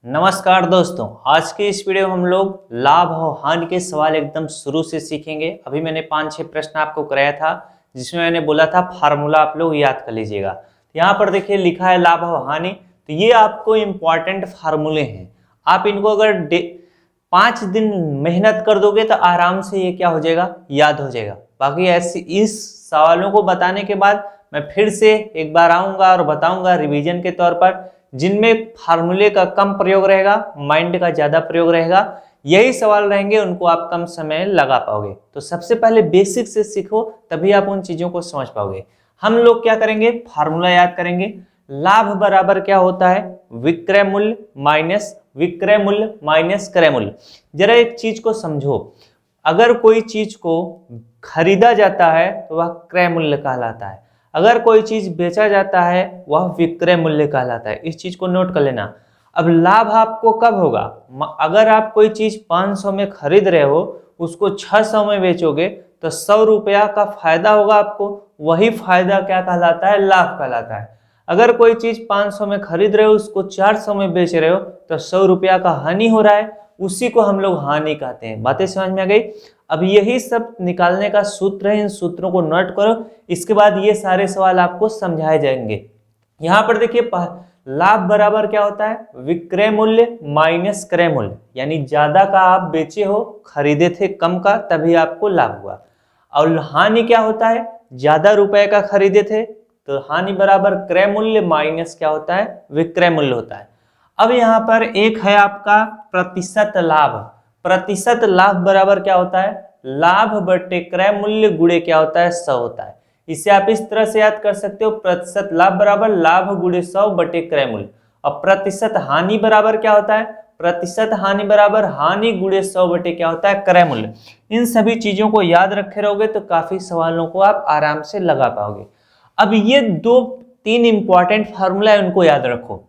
नमस्कार दोस्तों, आज के इस वीडियो में हम लोग लाभ और हानि के सवाल एकदम शुरू से सीखेंगे। अभी मैंने 5-6 प्रश्न आपको कराया था जिसमें मैंने बोला था फार्मूला आप लोग याद कर लीजिएगा। तो यहाँ पर देखिए लिखा है लाभ और हानि, तो ये आपको इम्पॉर्टेंट फार्मूले हैं। आप इनको अगर 5 दिन मेहनत कर दोगे तो आराम से ये क्या हो जाएगा, याद हो जाएगा। बाकी ऐसे इस सवालों को बताने के बाद मैं फिर से एक बार आऊँगा और बताऊँगा रिवीजन के तौर पर, जिनमें फार्मूले का कम प्रयोग रहेगा, माइंड का ज़्यादा प्रयोग रहेगा, यही सवाल रहेंगे, उनको आप कम समय लगा पाओगे। तो सबसे पहले बेसिक से सीखो, तभी आप उन चीज़ों को समझ पाओगे। हम लोग क्या करेंगे, फार्मूला याद करेंगे। लाभ बराबर क्या होता है, विक्रय मूल्य माइनस क्रय मूल्य। जरा एक चीज को समझो, अगर कोई चीज को खरीदा जाता है तो वह क्रय मूल्य कहलाता है, अगर कोई चीज बेचा जाता है वह विक्रय मूल्य कहलाता है। इस चीज को नोट कर लेना। अब लाभ आपको कब होगा, अगर आप कोई चीज 500 में खरीद रहे हो, उसको 600 में बेचोगे तो 100 रुपया का फायदा होगा आपको, वही फायदा क्या कहलाता है, लाभ कहलाता है। अगर कोई चीज 500 में खरीद रहे हो, उसको 400 में बेच रहे हो तो 100 रुपया का हानि हो रहा है, उसी को हम लोग हानि कहते हैं। बातें समझ में आ गई। अब यही सब निकालने का सूत्र है, इन सूत्रों को नोट करो, इसके बाद ये सारे सवाल आपको समझाए जाएंगे। यहाँ पर देखिए लाभ बराबर क्या होता है, विक्रय मूल्य माइनस क्रय मूल्य, यानी ज्यादा का आप बेचे हो, खरीदे थे कम का, तभी आपको लाभ हुआ। और हानि क्या होता है, ज्यादा रुपए का खरीदे थे तो हानि बराबर क्रय मूल्य माइनस क्या होता है, विक्रय मूल्य होता है। अब यहाँ पर एक है आपका प्रतिशत लाभ। प्रतिशत लाभ बराबर क्या होता है, लाभ बटे क्रय मूल्य गुणे क्या होता है, 100 होता है। इसे आप इस तरह से याद कर सकते हो, प्रतिशत लाभ बराबर लाभ गुणे 100 बटे क्रय मूल्य। और प्रतिशत हानि बराबर क्या होता है, प्रतिशत हानि बराबर हानि गुणे 100 बटे क्या होता है, क्रय मूल्य। इन सभी चीजों को याद रखे रहोगे तो काफी सवालों को आप आराम से लगा पाओगे। अब ये 2-3 इंपॉर्टेंट फार्मूला है, उनको याद रखो।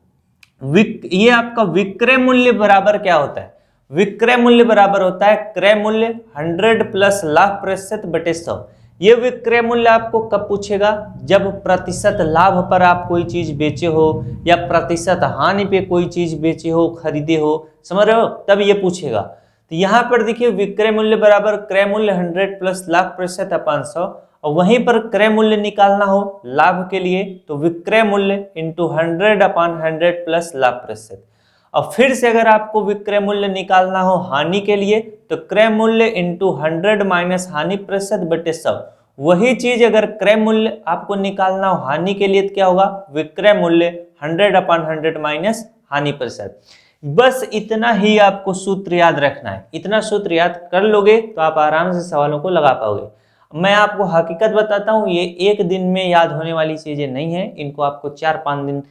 ये आपका विक्रय मूल्य बराबर क्या होता है, विक्रय मूल्य बराबर होता है क्रय मूल्य 100 प्लस लाभ प्रतिशत बटे 100। ये विक्रय मूल्य आपको कब पूछेगा, जब प्रतिशत लाभ पर आप कोई चीज बेचे हो या प्रतिशत हानि पे कोई चीज बेचे हो, खरीदे हो, समझ रहे हो, तब ये पूछेगा। तो यहाँ पर देखिए विक्रय मूल्य बराबर क्रय मूल्य 100 प्लस लाभ प्रतिशत अपन 100, और वहीं पर क्रय मूल्य निकालना हो लाभ के लिए तो विक्रय मूल्य इंटू 100/100 प्लस लाभ प्रतिशत। और फिर से अगर आपको विक्रय मूल्य निकालना हो हानि के लिए तो क्रय मूल्य इंटू 100 माइनस हानि प्रतिशत बटे 100। वही चीज अगर क्रय मूल्य आपको निकालना हो हानि के लिए तो क्या होगा, विक्रय मूल्य 100/100 माइनस हानि प्रतिशत। बस इतना ही आपको सूत्र याद रखना है। इतना सूत्र याद कर लोगे तो आप आराम से सवालों को लगा पाओगे। मैं आपको हकीकत बताता हूँ, ये एक दिन में याद होने वाली चीजें नहीं है, इनको आपको 4-5 दिन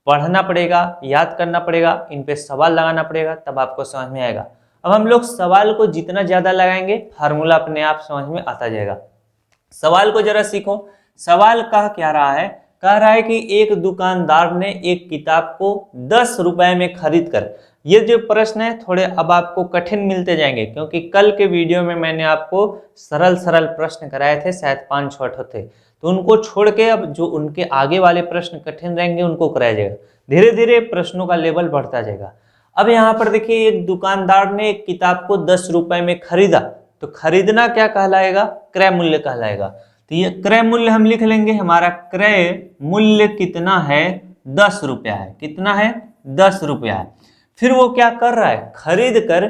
पढ़ना पड़ेगा, याद करना पड़ेगा, इन पे सवाल लगाना पड़ेगा, तब आपको समझ में आएगा। अब हम लोग सवाल को जितना ज्यादा लगाएंगे फार्मूला अपने आप समझ में आता जाएगा। सवाल को जरा सीखो। सवाल कह क्या रहा है, कह रहा है कि एक दुकानदार ने एक किताब को 10 रुपए में खरीद कर, ये जो प्रश्न है थोड़े अब आपको कठिन मिलते जाएंगे, क्योंकि कल के वीडियो में मैंने आपको सरल सरल प्रश्न कराए थे, शायद 5-6 थे, तो उनको छोड़ के अब जो उनके आगे वाले प्रश्न कठिन रहेंगे उनको कराया जाएगा। धीरे धीरे प्रश्नों का लेवल बढ़ता जाएगा। अब यहाँ पर देखिए एक दुकानदार ने एक किताब को 10 रुपए में खरीदा, तो खरीदना क्या कहलाएगा, क्रय मूल्य कहलाएगा। तो ये क्रय मूल्य हम लिख लेंगे, हमारा क्रय मूल्य कितना है, 10 रुपया है। कितना है, 10 रुपया है। फिर वो क्या कर रहा है, खरीद कर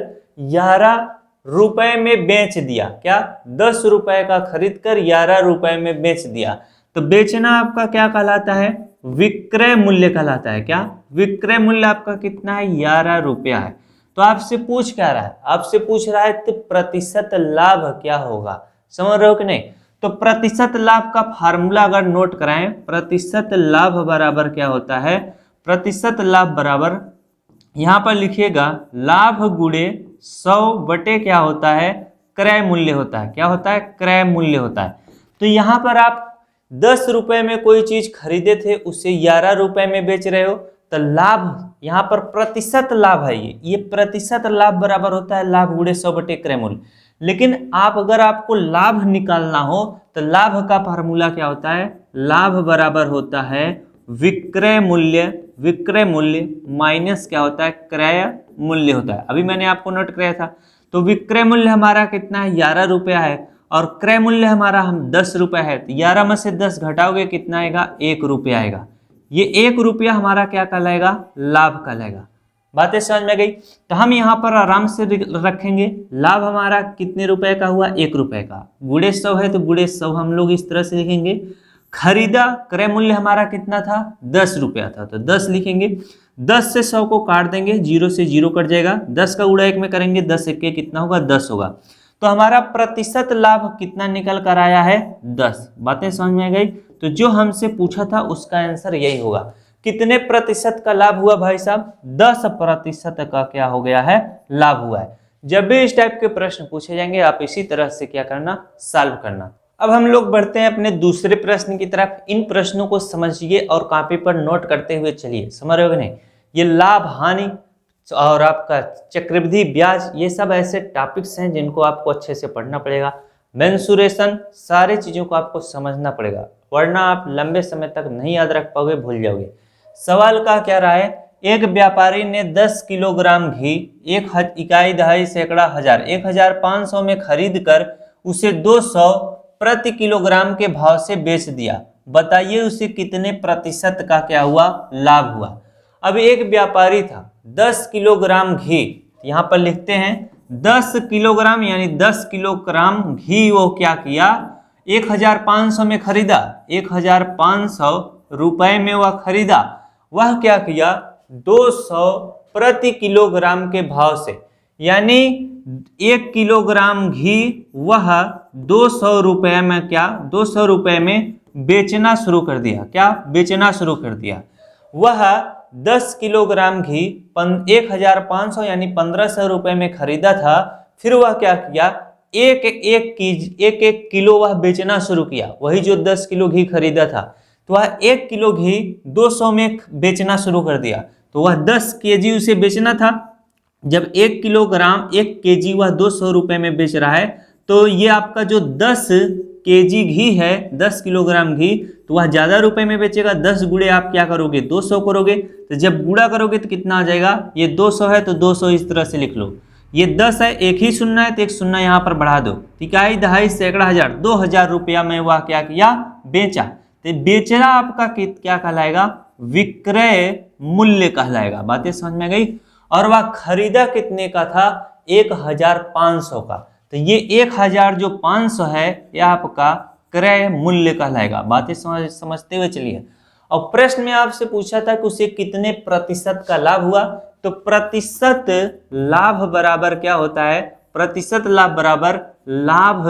11 रुपए में बेच दिया। क्या, 10 रुपए का खरीद कर 11 रुपए में बेच दिया। तो बेचना आपका क्या कहलाता है, विक्रय मूल्य कहलाता है। क्या, विक्रय मूल्य आपका कितना है, 11 रुपया है। तो आपसे पूछ क्या रहा है, आपसे पूछ रहा है तो प्रतिशत लाभ क्या होगा, समझ रहे हो कि नहीं। तो प्रतिशत लाभ का फार्मूला अगर नोट कराएं, प्रतिशत लाभ बराबर क्या होता है, प्रतिशत लाभ बराबर यहाँ पर लिखिएगा लाभ गुणे 100 बटे क्या होता है, क्रय मूल्य होता है। क्या होता है, क्रय मूल्य होता है। तो यहाँ पर आप 10 रुपए में कोई चीज खरीदे थे, उसे 11 रुपए में बेच रहे हो, तो लाभ यहाँ पर प्रतिशत लाभ है। ये प्रतिशत लाभ बराबर होता है लाभ गुणे 100 बटे क्रय मूल्य। लेकिन आप अगर आपको लाभ निकालना हो तो लाभ का फार्मूला क्या होता है, लाभ बराबर होता है विक्रय मूल्य माइनस क्या होता है, क्रय मूल्य होता है। अभी मैंने आपको नोट कराया था। तो विक्रय मूल्य हमारा कितना है, 11 रुपया है, और क्रय मूल्य हमारा हम 10 रुपया है। तो 11 में से 10 घटाओगे कितना आएगा, 1 रुपया आएगा। ये 1 रुपया हमारा क्या कहलाएगा, लाभ कहलाएगा। बातें समझ में गई। तो हम यहाँ पर आराम से रखेंगे, लाभ हमारा कितने रुपए का हुआ, 1 रुपए का। गुणे 100 है तो गुणे 100 हम लोग इस तरह से लिखेंगे। खरीदा क्रय मूल्य हमारा कितना था, 10 रुपया था, तो 10 लिखेंगे। 10 से 100 को काट देंगे, 0 से 0 कट जाएगा। 10 का गुणा 1 में करेंगे, 10 1 कितना होगा, 10 होगा। तो हमारा प्रतिशत लाभ कितना निकल कर आया है, 10। बातें समझ में आ गई। तो जो हमसे पूछा था उसका आंसर यही होगा। कितने प्रतिशत का लाभ हुआ भाई साहब, 10% का क्या हो गया है, लाभ हुआ है। जब भी इस टाइप के प्रश्न पूछे जाएंगे आप इसी तरह से क्या करना, सॉल्व करना। अब हम लोग बढ़ते हैं अपने दूसरे प्रश्न की तरफ। इन प्रश्नों को समझिए और कॉपी पर नोट करते हुए चलिए। समझ रहे हो कि नहीं। ये लाभ हानि और आपका चक्रवृद्धि ब्याज, ये सब ऐसे टॉपिक्स हैं जिनको आपको अच्छे से पढ़ना पड़ेगा। मेंसुरेशन, सारी चीजों को आपको समझना पड़ेगा, वरना आप लंबे समय तक नहीं याद रख पाओगे, भूल जाओगे। सवाल का क्या रहा है, एक व्यापारी ने 10 किलोग्राम घी 1 इकाई दहाई सैकड़ा हजार 1500 में खरीद कर उसे 200 प्रति किलोग्राम के भाव से बेच दिया। बताइए उसे कितने प्रतिशत का क्या हुआ, लाभ हुआ। अब एक व्यापारी था, 10 किलोग्राम घी, यहां पर लिखते हैं 10 किलोग्राम यानी 10 किलोग्राम घी वो क्या किया, 1500 में खरीदा, 1500 रुपए में वह खरीदा। वह क्या किया, 200 प्रति किलोग्राम के भाव से, यानी 1 किलोग्राम घी वह 200 रुपए में क्या, 200 रुपए में बेचना शुरू कर दिया। क्या बेचना शुरू कर दिया। वह 10 किलोग्राम घी 1500 यानी 1500 रुपए में खरीदा था। फिर वह क्या किया, एक किलो वह बेचना शुरू किया। वही जो 10 किलो घी खरीदा था, तो वह 1 किलो घी 200 में बेचना शुरू कर दिया। तो वह 10 केजी उसे बेचना था। जब 1 किलोग्राम 1 केजी वह 200 रुपए में बेच रहा है, तो ये आपका जो 10 केजी घी है, 10 किलोग्राम घी, तो वह ज्यादा रुपए में बेचेगा। 10 गुणे आप क्या करोगे, 200 करोगे। तो जब गुणा करोगे तो कितना आ जाएगा, ये 200 है तो 200 इस तरह से लिख लो। ये 10 है, एक ही शून्य है तो एक शून्य यहाँ पर बढ़ा दो। इकाई दहाई सैकड़ा हजार, 2000 रुपया में वह क्या किया, बेचा। तो बेचना आपका क्या कहलाएगा, विक्रय मूल्य कहलाएगा। बातें समझ में गई। और वह खरीदा कितने का था, 1500 का। तो ये 1000 जो 500 है, यह आपका क्रय मूल्य कहलाएगा। बातें समझते हुए चलिए। और प्रश्न में आपसे पूछा था कि उसे कितने प्रतिशत का लाभ हुआ। तो प्रतिशत लाभ बराबर क्या होता है, प्रतिशत लाभ बराबर लाभ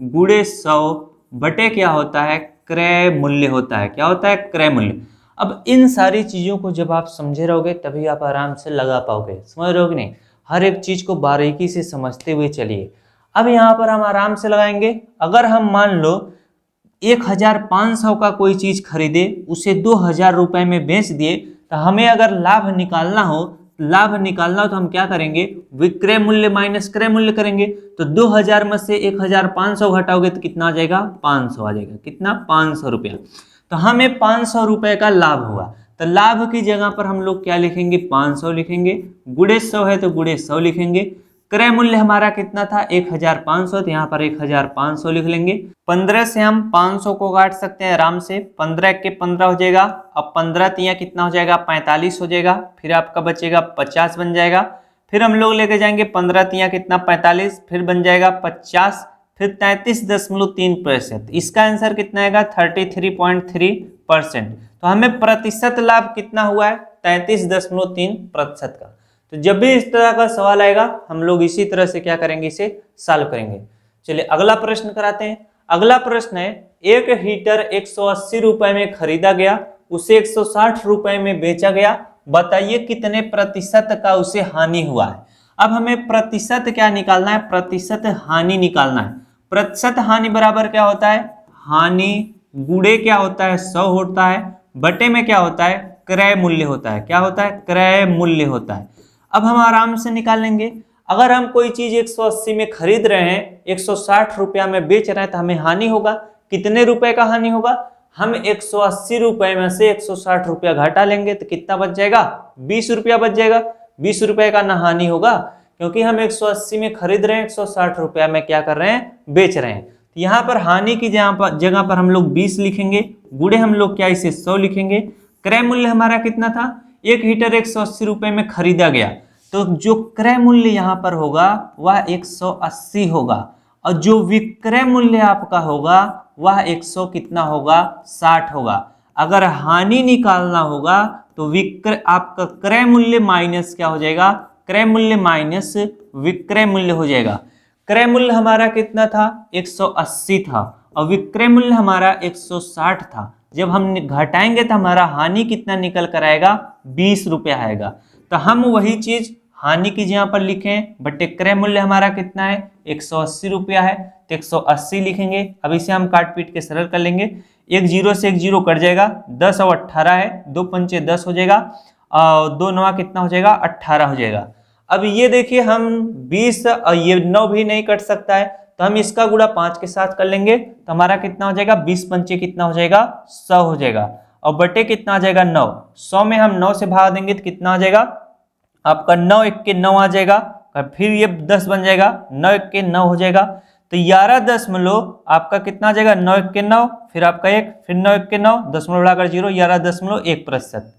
गुणे 100 बटे क्या होता है, क्रय मूल्य होता है। क्या होता है, क्रय मूल्य। अब इन सारी चीजों को जब आप समझे रहोगे तभी आप आराम से लगा पाओगे। समझ रहे हो कि नहीं। हर एक चीज को बारीकी से समझते हुए चलिए। अब यहाँ पर हम आराम से लगाएंगे। अगर हम मान लो 1500 का कोई चीज खरीदे, उसे 2000 रुपए में बेच दिए, तो हमें अगर लाभ निकालना हो तो हम क्या करेंगे, विक्रय मूल्य माइनस क्रय मूल्य करेंगे। तो 2000 में से 1500 घटाओगे तो कितना आ जाएगा, 500 आ जाएगा। कितना, 500 रुपया। तो हमें 500 रुपए का लाभ हुआ। तो लाभ की जगह पर हम लोग क्या लिखेंगे, 500 लिखेंगे। गुणे 100 है तो गुणे 100 लिखेंगे। क्रय मूल्य हमारा कितना था, 1500, तो यहाँ पर 1500 लिख लेंगे। 15 से हम 500 को काट सकते हैं आराम से। 15 के 15 हो जाएगा। अब 15 तिया कितना हो जाएगा, 45 हो जाएगा। फिर आपका बचेगा 50 बन जाएगा। फिर हम लोग लेके जाएंगे 15 तिया कितना, 45, फिर बन जाएगा 50, फिर 33.3%। इसका आंसर कितना आएगा, 33.3%। तो हमें प्रतिशत लाभ कितना हुआ है, 33.3% का। तो जब भी इस तरह का सवाल आएगा हम लोग इसी तरह से क्या करेंगे, इसे सॉल्व करेंगे। चलिए अगला प्रश्न कराते हैं। अगला प्रश्न है, एक हीटर 180 रुपए में खरीदा गया, उसे 160 रुपए में बेचा गया। बताइए कितने प्रतिशत का उसे हानि हुआ है। अब हमें प्रतिशत क्या निकालना है, प्रतिशत हानि निकालना है। प्रतिशत हानि बराबर क्या होता है, हानि गुणे क्या होता है, 100 होता है, बटे में क्या होता है, क्रय मूल्य होता है। क्या होता है, क्रय मूल्य होता है। अब हम आराम से निकाल लेंगे। अगर हम कोई चीज 180 में खरीद रहे हैं, 160 रुपया में बेच रहे हैं, तो हमें हानि होगा। कितने रुपए का हानि होगा, हम 180 रुपए में से 160 रुपया घटा लेंगे तो कितना बच जाएगा, 20 रुपया बच जाएगा। 20 रुपए का ना हानि होगा, क्योंकि हम 180 में खरीद रहे हैं, 160 रुपया में क्या कर रहे हैं, बेच रहे हैं। तो यहाँ पर हानि की जगह पर हम लोग 20 लिखेंगे, गुणे हम लोग क्या इसे 100 लिखेंगे। क्रय मूल्य हमारा कितना था, 1 हीटर 180 रुपए में खरीदा गया, तो जो क्रय मूल्य यहाँ पर होगा वह 180 होगा, और जो विक्रय मूल्य आपका होगा वह 100 कितना होगा, 60 होगा। अगर हानि निकालना होगा तो आपका क्रय मूल्य माइनस क्या हो जाएगा, क्रय मूल्य माइनस विक्रय मूल्य हो जाएगा। क्रय मूल्य हमारा कितना था, 180 था, और विक्रय मूल्य हमारा 160 था। जब हम घटाएंगे तो हमारा हानि कितना निकल कर आएगा, 20 रुपया आएगा। तो हम वही चीज हानि की जगह पर लिखें, बटे क्रय मूल्य हमारा कितना है, 180 रुपया है, तो 180 लिखेंगे। अब इसे हम काट पीट के सरल कर लेंगे, एक जीरो से एक जीरो कट जाएगा, 10 और 18 है, 2 पंचे 10 हो जाएगा, और 2 नवा कितना हो जाएगा, 18 हो जाएगा। अब ये देखिए हम 20 और ये 9 भी नहीं कट सकता है, तो हम इसका गुणा 5 के साथ कर लेंगे, तो हमारा कितना हो जाएगा, 20 पंचे कितना हो जाएगा, 100 हो जाएगा, और बटे कितना आ जाएगा, 9। 100 में हम 9 से भाग देंगे तो कितना आ जाएगा आपका, 9 1 के 9 आ जाएगा, और फिर ये 10 बन जाएगा, 9 1 के 9 हो जाएगा, तो 11 आपका कितना आ जाएगा, 9 1 के 9, फिर आपका 1, फिर 9 1 के 9, दशमलव बढ़ाकर 0, 11.1%।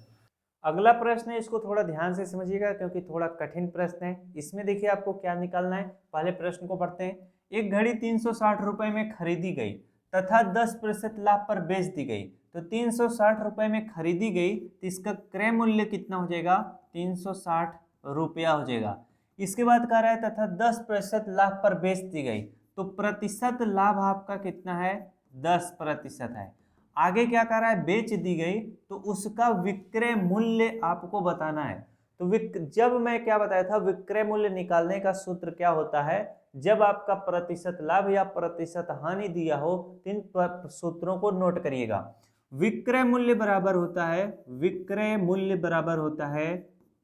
अगला प्रश्न है, इसको थोड़ा ध्यान से समझिएगा क्योंकि थोड़ा कठिन प्रश्न है। इसमें देखिए आपको क्या निकालना है, पहले प्रश्न को पढ़ते हैं। एक घड़ी 360 रुपए में खरीदी गई तथा 10% लाभ पर बेच दी गई, तो 360 रुपए में खरीदी गई तो इसका क्रय मूल्य कितना हो जाएगा, 360 रुपया हो जाएगा। इसके बाद कह रहा है तथा 10% लाभ पर बेच दी गई, तो प्रतिशत लाभ आपका कितना है, 10% है। आगे क्या कर रहा है, बेच दी गई तो उसका विक्रय मूल्य आपको बताना है। तो जब मैं क्या बताया था, विक्रय मूल्य निकालने का सूत्र क्या होता है, जब आपका प्रतिशत लाभ या प्रतिशत हानि दिया हो, इन सूत्रों को नोट करिएगा। विक्रय मूल्य बराबर होता है, विक्रय मूल्य बराबर होता है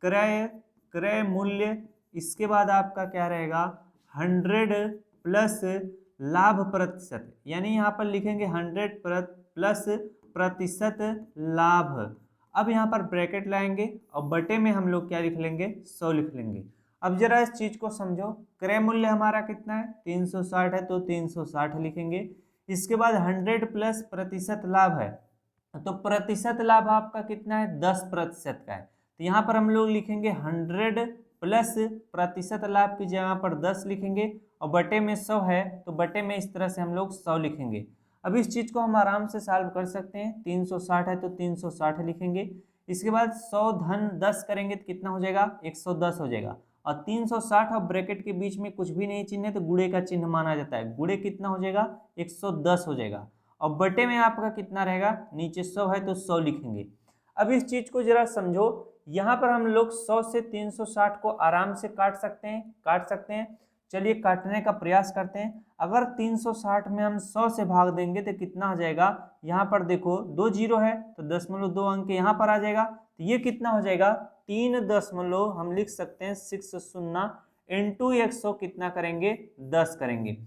क्रय मूल्य। इसके बाद आपका क्या रहेगा, 100 प्लस लाभ प्रतिशत, यानी यहाँ पर लिखेंगे 100 प्लस प्रतिशत लाभ। अब यहाँ पर ब्रैकेट लाएंगे और बटे में हम लोग क्या लिख लेंगे, 100 लिख लेंगे। अब जरा इस चीज को समझो, क्रय मूल्य हमारा कितना है, 360 है, तो 360 लिखेंगे। इसके बाद 100 प्लस प्रतिशत लाभ है, तो प्रतिशत लाभ आपका कितना है, 10% का है, तो यहाँ पर हम लोग लिखेंगे 100 प्लस प्रतिशत लाभ की जगह पर 10 लिखेंगे, और बटे में 100 है तो बटे में इस तरह से हम लोग 100 लिखेंगे। अब इस चीज को हम आराम से सॉल्व कर सकते हैं, 360 है तो 360 लिखेंगे। इसके बाद 100 धन 10 करेंगे तो कितना हो जाएगा, 110 हो जाएगा, और 360 और ब्रैकेट के बीच में कुछ भी नहीं चिन्ह है तो गुणे का चिन्ह माना जाता है, गुणे कितना हो जाएगा, 110 हो जाएगा, और बटे में आपका कितना रहेगा, नीचे 100 है तो 100 लिखेंगे। अब इस चीज को जरा समझो, यहाँ पर हम लोग 100 से 360 को आराम से काट सकते हैं। चलिए काटने का प्रयास करते हैं। अगर 360 में हम 100 से भाग देंगे तो कितना आ जाएगा, यहाँ पर देखो 2 जीरो है तो 0.2 अंक यहाँ पर आ जाएगा, तो ये कितना हो जाएगा, 3 हम लिख सकते हैं 60 इंटू 100 कितना करेंगे, 10 करेंगे।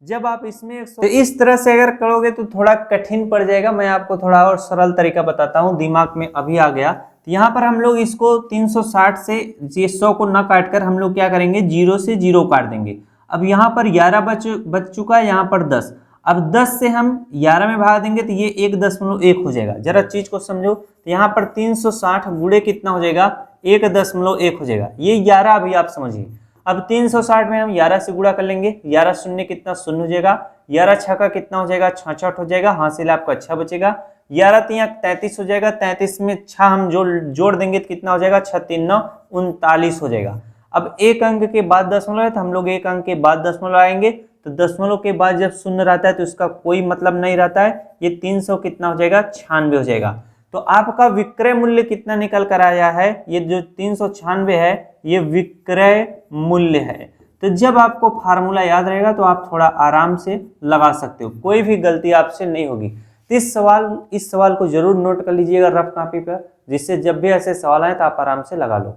जब आप इसमें 100 तो इस तरह से अगर करोगे तो थोड़ा कठिन पड़ जाएगा, मैं आपको थोड़ा और सरल तरीका बताता हूँ, दिमाग में अभी आ गया। तो यहाँ पर हम लोग इसको 360 से ये 100 को ना काट कर हम लोग क्या करेंगे, 0 से 0 काट देंगे। अब यहाँ पर 11 बच चुका है, यहाँ पर 10, अब 10 से हम 11 में भाग देंगे तो ये 1.1 हो जाएगा। जरा चीज को समझो, तो यहाँ पर 360 गुणे कितना हो जाएगा, 1.1 हो जाएगा, ये 11 अभी आप समझिए। अब 360 में हम 11 से गुणा कर लेंगे, 11 शून्य कितना, 0 हो जाएगा, 11 6 का कितना हो जाएगा, 66 हो जाएगा, हासिल आपका 6 बचेगा, 11 3 33 हो जाएगा, 33 में 6 हम जोड़ देंगे तो कितना हो जाएगा, 6 3 9 39 हो जाएगा। अब एक अंक के बाद दशमलव है तो हम लोग एक अंक के बाद दशमलव आएंगे, तो दशमलव के बाद जब शून्य रहता है तो उसका कोई मतलब नहीं रहता है, ये 300 कितना हो जाएगा, 96 हो जाएगा। तो आपका विक्रय मूल्य कितना निकल कर आया है, ये जो 396 है ये विक्रय मूल्य है। तो जब आपको फार्मूला याद रहेगा तो आप थोड़ा आराम से लगा सकते हो, कोई भी गलती आपसे नहीं होगी। तो इस सवाल को जरूर नोट कर लीजिएगा रफ कॉपी पर, जिससे जब भी ऐसे सवाल आए तो आप आराम से लगा लो।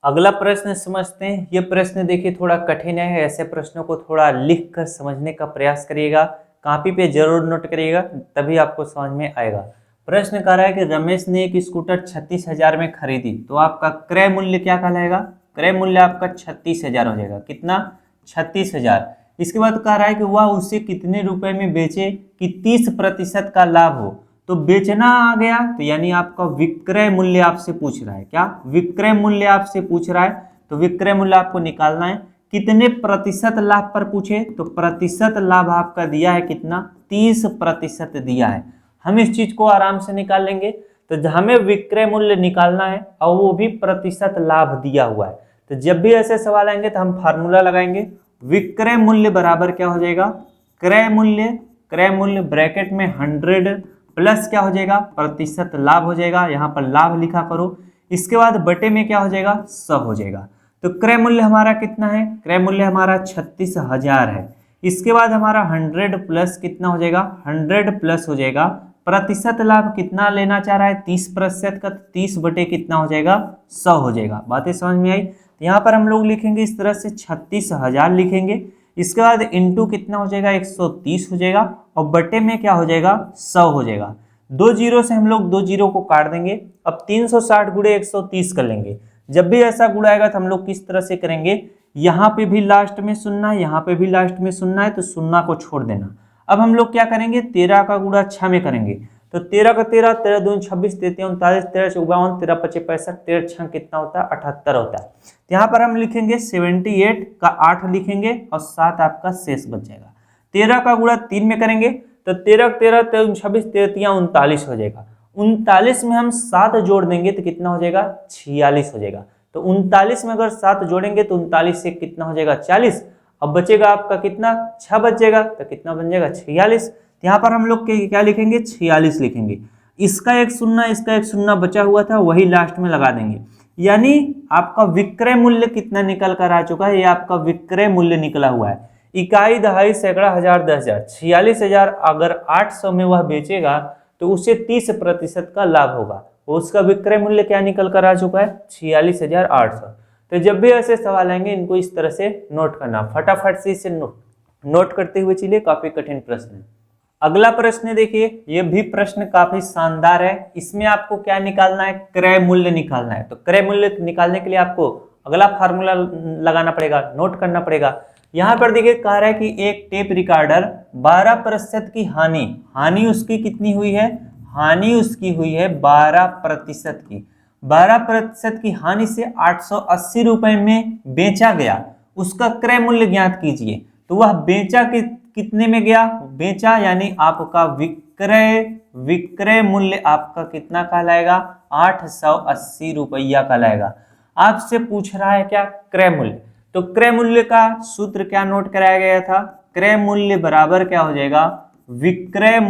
अगला प्रश्न समझते हैं। ये प्रश्न देखिए थोड़ा कठिन है, ऐसे प्रश्नों को थोड़ा लिख कर समझने का प्रयास करिएगा, कॉपी पे जरूर नोट करिएगा, तभी आपको समझ में आएगा। प्रश्न कह रहा है कि रमेश ने एक स्कूटर 36,000 में खरीदी, तो आपका क्रय मूल्य क्या कहलाएगा? क्रय मूल्य आपका 36,000 हो जाएगा। कितना? 36,000। इसके बाद कह रहा है कि वह उसे कितने रुपए में बेचे कि 30% का लाभ हो। तो बेचना आ गया, तो यानी आपका विक्रय मूल्य आपसे पूछ रहा है। क्या? विक्रय मूल्य आपसे पूछ रहा है, तो विक्रय मूल्य आपको निकालना है। कितने प्रतिशत लाभ पर पूछे, तो प्रतिशत लाभ आपका दिया है कितना? 30% दिया है। हम इस चीज को आराम से निकाल लेंगे। तो हमें विक्रय मूल्य निकालना है और वो भी प्रतिशत लाभ दिया हुआ है। तो जब भी ऐसे सवाल आएंगे तो हम फार्मूला लगाएंगे। विक्रय मूल्य बराबर क्या हो जाएगा? क्रय मूल्य, क्रय मूल्य ब्रैकेट में 100 प्लस क्या हो जाएगा? प्रतिशत लाभ हो जाएगा। यहाँ पर लाभ लिखा करो। इसके बाद बटे में क्या हो जाएगा? 100 हो जाएगा। तो क्रय मूल्य हमारा कितना है? क्रय मूल्य हमारा 36,000 है। इसके बाद हमारा 100 प्लस कितना हो जाएगा? 100 प्लस हो जाएगा प्रतिशत लाभ कितना लेना चाह रहा है? 30% का। 30 बटे कितना हो जाएगा? 100 हो जाएगा। बातें समझ में आई? यहाँ पर हम लोग लिखेंगे इस तरह से 36,000 लिखेंगे। इसके बाद इंटू कितना हो जाएगा? 130 हो जाएगा और बटे में क्या हो जाएगा? 100 हो जाएगा। 2 जीरो से हम लोग 2 जीरो को काट देंगे। अब 360 गुणे 130 कर लेंगे। जब भी ऐसा गुणा आएगा तो हम लोग किस तरह से करेंगे? यहाँ पे भी लास्ट में शून्य है, यहाँ पे भी लास्ट में शून्य है, तो शून्य को छोड़ देना। अब हम लोग क्या करेंगे? 13 का गुणा 6 में करेंगे। तो 13 का 13, 13 दूनी 26, 33 39, 13 से 52, 13 पचे 65, 13 6 कितना होता है? 78 होता है। यहाँ पर हम लिखेंगे 78 का 8 लिखेंगे और 7 आपका शेष बच जाएगा। 13 का गुणा 3 में करेंगे तो 13 13 13 26 33 39 हो जाएगा। 39 में हम 7 जोड़ देंगे तो कितना हो जाएगा? 46 हो जाएगा। तो 39 में अगर 7 जोड़ेंगे तो 39 से कितना हो जाएगा? 40। अब बचेगा आपका कितना? 6 बचेगा, तो कितना बन जाएगा? 46। यहाँ पर हम लोग क्या लिखेंगे? 46 लिखेंगे। इसका एक शून्य, इसका एक शून्य बचा हुआ था, वही लास्ट में लगा देंगे। यानी आपका विक्रय मूल्य कितना निकल कर आ चुका है? ये आपका विक्रय मूल्य निकला हुआ है। इकाई, दहाई, सैकड़ा, हजार, 10,000, 46,000 अगर 800 में वह बेचेगा तो उसे 30% का लाभ होगा। उसका विक्रय मूल्य क्या निकल कर आ चुका है? 46,800। तो जब भी ऐसे सवाल आएंगे इनको इस तरह से नोट करना। फटाफट से इसे नोट करते हुए चलिए। काफी कठिन प्रश्न है। अगला प्रश्न देखिए, यह भी प्रश्न काफी शानदार है। इसमें आपको क्या निकालना है? क्रय मूल्य निकालना है। तो क्रय मूल्य निकालने के लिए आपको अगला फार्मूला लगाना पड़ेगा, नोट करना पड़ेगा। यहां पर देखिए कह रहा है कि एक टेप रिकॉर्डर 12% की हानि उसकी कितनी हुई है? हानि उसकी हुई है 12% की। 12% की हानि से 880 रुपए में बेचा गया। उसका क्रय मूल्य ज्ञात कीजिए। तो वह बेचा कितने में गया? बेचा यानी आपका विक्रय मूल्य आपका कितना कहलाएगा? 880 रुपया कहलाएगा। आपसे पूछ रहा है क्या? क्रय मूल्य। तो क्रय मूल्य का सूत्र क्या नोट कराया गया था? क्रय मूल्य बराबर क्या हो जाएगा? विक्रय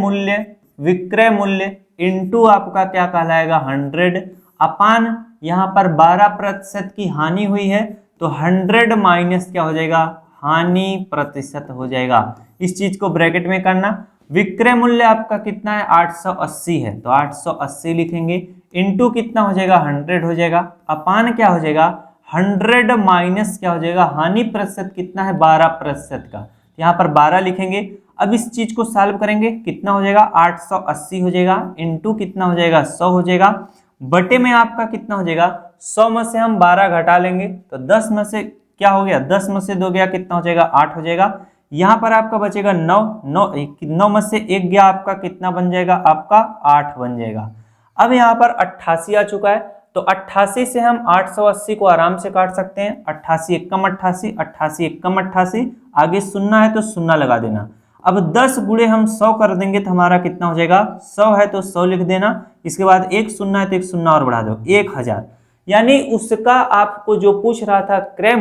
मूल्य इंटू आपका क्या कहलाएगा? 100 अपान यहाँ पर 12% की हानि हुई है तो 100 माइनस क्या हो जाएगा? हानि प्रतिशत हो जाएगा। इस चीज को ब्रैकेट में करना। विक्रय मूल्य आपका कितना है? 880 है, तो 880 लिखेंगे। इंटू कितना हो जाएगा? 100 हो जाएगा। अपान क्या हो जाएगा? 100 माइनस क्या हो जाएगा? हानि प्रतिशत कितना है? 12% का। यहाँ पर 12 लिखेंगे। अब इस चीज को सॉल्व करेंगे, कितना हो जाएगा? 880 हो जाएगा। इंटू कितना हो जाएगा? 100 हो जाएगा। बटे में आपका कितना हो जाएगा? 100 में से हम 12 घटा लेंगे तो 10 में से क्या हो गया? 10 में से 2 गया, कितना हो जाएगा? 8 हो जाएगा। यहाँ पर आपका बचेगा 9 में से 1 गया, आपका कितना बन जाएगा? आपका 8 बन जाएगा। अब यहाँ पर 88 आ चुका है, तो 88 से हम 880 को आराम से काट सकते हैं। 88 एकम 88, 88 एकम 88, आगे शून्य है तो शून्य लगा देना। अब 10 गुणे हम 100 कर देंगे तो हमारा कितना हो जाएगा? 100 है तो 100 लिख देना। इसके बाद एक शून्य है तो एक शून्य और बढ़ा दो, 1000। यानी उसका आपको जो पूछ रहा था क्रय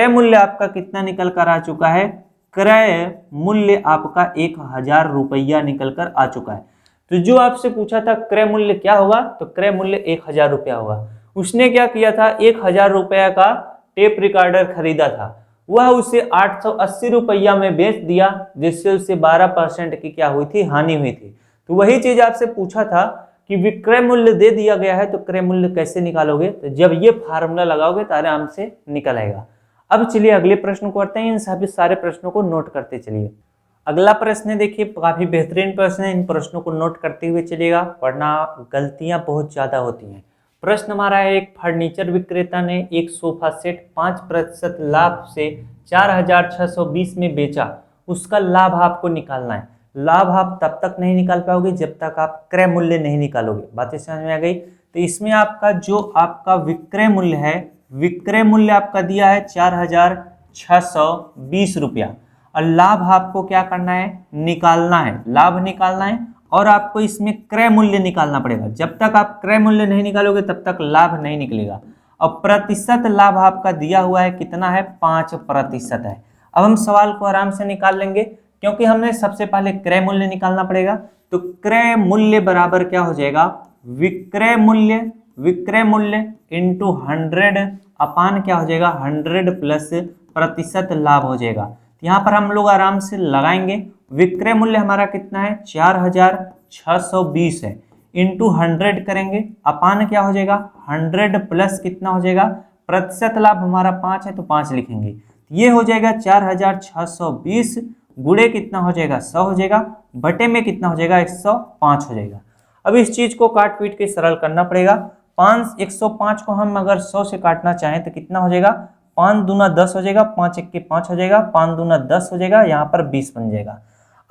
मूल्य आपका कितना निकल कर आ चुका है? क्रय मूल्य आपका 1000 रुपया निकल कर आ चुका है। तो जो आपसे पूछा था क्रय मूल्य क्या होगा, तो क्रय मूल्य 1000 रुपया होगा। उसने क्या किया था? 1000 रुपया का टेप रिकॉर्डर खरीदा था, वह उसे 880 रुपया में बेच दिया, जिससे उसे 12% की क्या हुई थी? हानि हुई थी। तो वही चीज आपसे पूछा था कि विक्रय मूल्य दे दिया गया है तो क्रय मूल्य कैसे निकालोगे? तो जब ये फार्मूला लगाओगे तो आराम से निकल आएगा। अब चलिए अगले प्रश्न को करते हैं। इन सभी सारे प्रश्नों को नोट करते चलिए। अगला प्रश्न है, देखिए काफी बेहतरीन प्रश्न है, इन प्रश्नों को नोट करते हुए चलिएगा वरना गलतियां बहुत ज्यादा होती हैं। प्रश्न हमारा है, एक फर्नीचर विक्रेता ने एक सोफा सेट 5% लाभ से 4,620 में बेचा, उसका लाभ आपको निकालना है। लाभ आप तब तक नहीं निकाल पाओगे जब तक आप क्रय मूल्य नहीं निकालोगे। बातें समझ में आ गई? तो इसमें आपका जो आपका विक्रय मूल्य है, विक्रय मूल्य आपका दिया है 4,620 रुपया, और लाभ आपको क्या करना है, निकालना है, लाभ निकालना है, और आपको इसमें क्रय मूल्य निकालना पड़ेगा। जब तक आप क्रय मूल्य नहीं निकालोगे तब तक लाभ नहीं निकलेगा। और प्रतिशत लाभ आपका दिया हुआ है कितना है, 5% है। अब हम सवाल को आराम से निकाल लेंगे, क्योंकि हमने सबसे पहले क्रय मूल्य निकालना पड़ेगा। तो क्रय मूल्य बराबर क्या हो जाएगा, विक्रय मूल्य, विक्रय मूल्य इंटू 100 अपान क्या हो जाएगा, 100 प्लस प्रतिशत लाभ हो जाएगा। यहाँ पर हम लोग आराम से लगाएंगे। विक्रय मूल्य हमारा कितना है, 4,620 है, इंटू 100 करेंगे, अपान क्या हो जाएगा, 100 प्लस कितना हो जाएगा, प्रतिशत लाभ हमारा 5 है तो 5 लिखेंगे। ये हो जाएगा 4,620 गुणे कितना हो जाएगा, 100 हो जाएगा, बटे में कितना हो जाएगा, 105 हो जाएगा। अब इस चीज को काट पीट के सरल करना पड़ेगा। 105 को हम अगर 100 से काटना चाहें तो कितना हो जाएगा, 5 दूना 10 हो जाएगा, 5 1 5 हो जाएगा, 5 दूना 10 हो जाएगा, यहाँ पर 20 बन जाएगा।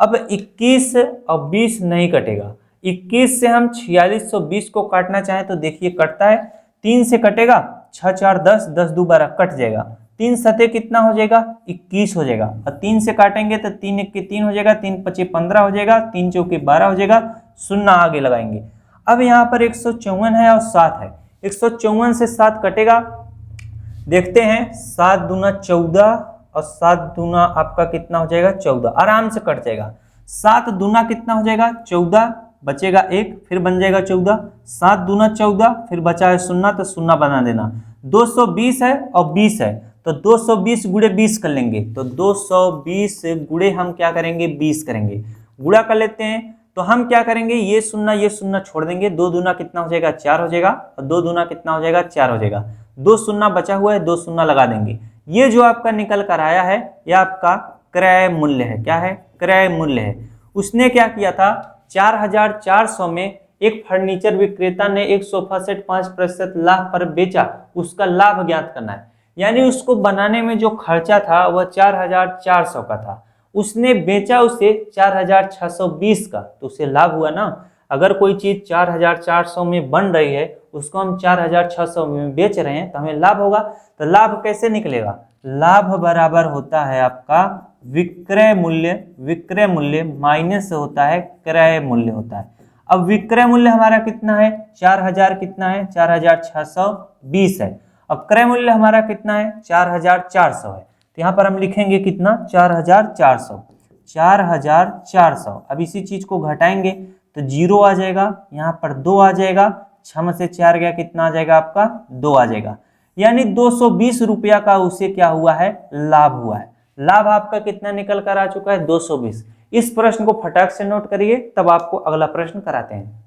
अब 21 और 20 नहीं कटेगा। 21 से हम 4620 को काटना चाहें तो देखिए कटता है, 3 से कटेगा, 6 4 10, 10 2 12 कट जाएगा, 3 सते कितना हो जाएगा, 21 हो जाएगा। और 3 से काटेंगे तो 3 1 3 हो जाएगा, 3 5 15 हो जाएगा, 3 चौके 12 हो जाएगा, शून्य आगे लगाएंगे। अब यहाँ पर 154 है और 7 है, 154 से 7 कटेगा, देखते हैं, 7 दूना 14 और 7 दूना आपका कितना हो जाएगा, 14, आराम से कट जाएगा। 7 दूना कितना हो जाएगा, 14, बचेगा 1, फिर बन जाएगा 14, 7 दूना 14, फिर बचा है शून्य तो शून्य बना देना। 220 है और 20 है तो 220 गुणे 20 कर लेंगे, तो 220 गुणे हम क्या करेंगे, 20 करेंगे, गुणा कर लेते हैं। तो हम क्या करेंगे, ये शून्य छोड़ देंगे, 2 दूना कितना हो जाएगा, 4 हो जाएगा, और 2 दूना कितना हो जाएगा, 4 हो जाएगा, 2 शून्य बचा हुआ है, 2 शून्य लगा देंगे। ये जो आपका निकल कर आया है ये आपका क्रय मूल्य है। क्या है, क्रय मूल्य है। उसने क्या किया था, 4,400 में एक फर्नीचर विक्रेता ने एक सोफा सेट 5% लाभ पर बेचा, उसका लाभ ज्ञात करना है। यानी उसको बनाने में जो खर्चा था वह 4,400 का था, उसने बेचा उसे 4,620 का, तो उसे लाभ हुआ ना। अगर कोई चीज 4,400 में बन रही है, उसको हम 4,600 में बेच रहे हैं तो हमें लाभ होगा। तो लाभ कैसे निकलेगा, लाभ बराबर होता है आपका विक्रय मूल्य, विक्रय मूल्य माइनस होता है क्रय मूल्य होता है। अब विक्रय मूल्य हमारा कितना है, 4,000 कितना है, 4,620 है, अब क्रय मूल्य हमारा कितना है, 4,400 है। तो यहाँ पर हम लिखेंगे कितना, 4,400, 4,400। अब इसी चीज को घटाएंगे तो 0 आ जाएगा, यहाँ पर 2 आ जाएगा, 6 में से 4 गया, कितना आ जाएगा आपका, 2 आ जाएगा। यानी 220 रुपया का उसे क्या हुआ है, लाभ हुआ है। लाभ आपका कितना निकल कर आ चुका है, 220। इस प्रश्न को फटाक से नोट करिए, तब आपको अगला प्रश्न कराते हैं।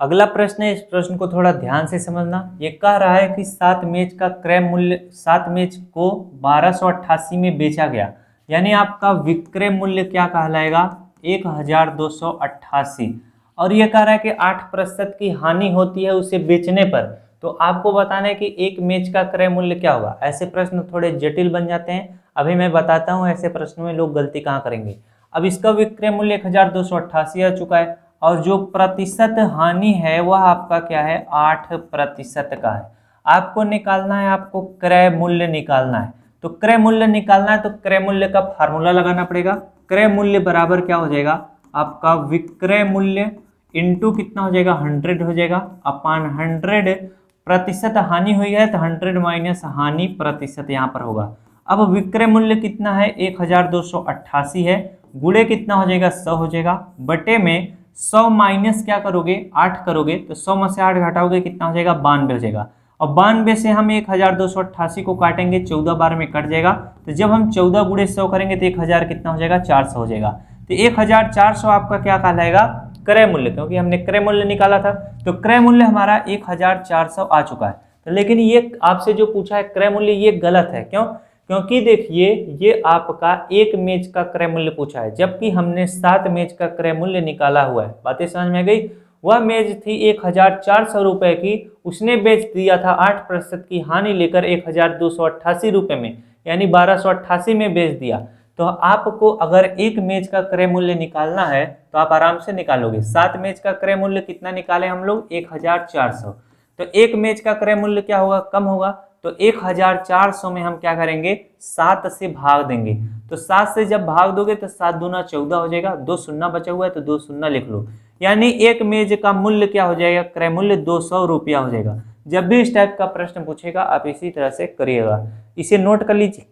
अगला प्रश्न है, इस प्रश्न को थोड़ा ध्यान से समझना। ये कह रहा है कि 7 मेज का क्रय मूल्य, 7 मेज को 1288 में बेचा गया, यानी आपका विक्रय मूल्य क्या कहलाएगा, 1,288। और ये कह रहा है कि 8% की हानि होती है उसे बेचने पर। तो आपको बताना है कि एक मेज का क्रय मूल्य क्या होगा। ऐसे प्रश्न थोड़े जटिल बन जाते हैं, अभी मैं बताता हूँ ऐसे प्रश्नों में लोग गलती कहाँ करेंगे। अब इसका विक्रय मूल्य 1,288 आ चुका है, और जो प्रतिशत हानि है वह आपका क्या है, 8% का है। आपको निकालना है, आपको क्रय मूल्य निकालना है। तो क्रय मूल्य निकालना है तो क्रय मूल्य का फार्मूला लगाना पड़ेगा। क्रय मूल्य बराबर क्या हो जाएगा, आपका विक्रय मूल्य इंटू कितना हो जाएगा, 100 हो जाएगा, अपान 100 प्रतिशत हानि हुई है तो 100 माइनस हानि प्रतिशत यहाँ पर होगा। अब विक्रय मूल्य कितना है, 1,288 है, गुणे कितना हो जाएगा, 100 हो जाएगा, बटे में 100 माइनस क्या करोगे, 8 करोगे, तो 100 में से 8 घटाओगे कितना हो जाएगा, 92 हो जाएगा। और 92 से हम 1,288 को काटेंगे, 14 बार में कट जाएगा। तो जब हम 14 गुणे 100 करेंगे तो 1000 कितना हो जाएगा, 400 हो जाएगा। तो 1,400 आपका क्या कहलाएगा, क्रय मूल्य, क्योंकि हमने क्रय मूल्य निकाला था। तो क्रय मूल्य हमारा 1,400 आ चुका है। तो लेकिन ये आपसे जो पूछा है क्रय मूल्य, ये गलत है। क्यों, क्योंकि देखिए ये आपका एक मेज का क्रय मूल्य पूछा है, जबकि हमने 7 मेज का क्रय मूल्य निकाला हुआ है। बातें समझ में गई। वह मेज थी 1400 रुपए की, उसने बेच दिया था 8% की हानि लेकर 1288 रुपए में, यानी 1288 में बेच दिया। तो आपको अगर एक मेज का क्रय मूल्य निकालना है तो आप आराम से निकालोगे। 7 मेज का क्रय मूल्य कितना निकाले हम लोग, 1400। तो एक मेज का क्रय मूल्य क्या होगा, कम होगा। तो 1400 में हम क्या करेंगे, 7 से भाग देंगे। तो 7 से जब भाग दोगे तो 7 दूना 14 हो जाएगा, 2 शून्य बचा हुआ है तो 2 शून्य लिख लो। यानी एक मेज का मूल्य क्या हो जाएगा, क्रय मूल्य 200 रुपया हो जाएगा। जब भी इस टाइप का प्रश्न पूछेगा आप इसी तरह से करिएगा, इसे नोट कर लीजिए।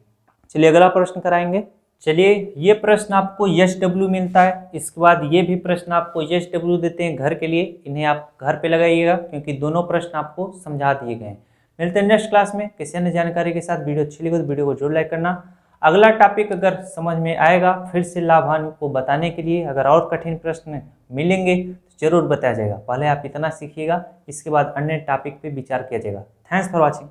चलिए अगला प्रश्न कराएंगे। चलिए ये प्रश्न आपको यस डब्ल्यू मिलता है, इसके बाद ये भी प्रश्न आपको यस डब्ल्यू देते हैं घर के लिए, इन्हें आप घर पे लगाइएगा क्योंकि दोनों प्रश्न आपको समझा दिए गए हैं। मिलते हैं नेक्स्ट क्लास में किसी अन्य जानकारी के साथ। वीडियो अच्छी लगी तो वीडियो को जरूर लाइक करना। अगला टॉपिक अगर समझ में आएगा फिर से लाभान्वित को बताने के लिए, अगर और कठिन प्रश्न मिलेंगे तो जरूर बताया जाएगा। पहले आप इतना सीखिएगा, इसके बाद अन्य टॉपिक पे विचार किया जाएगा। Thanks for watching.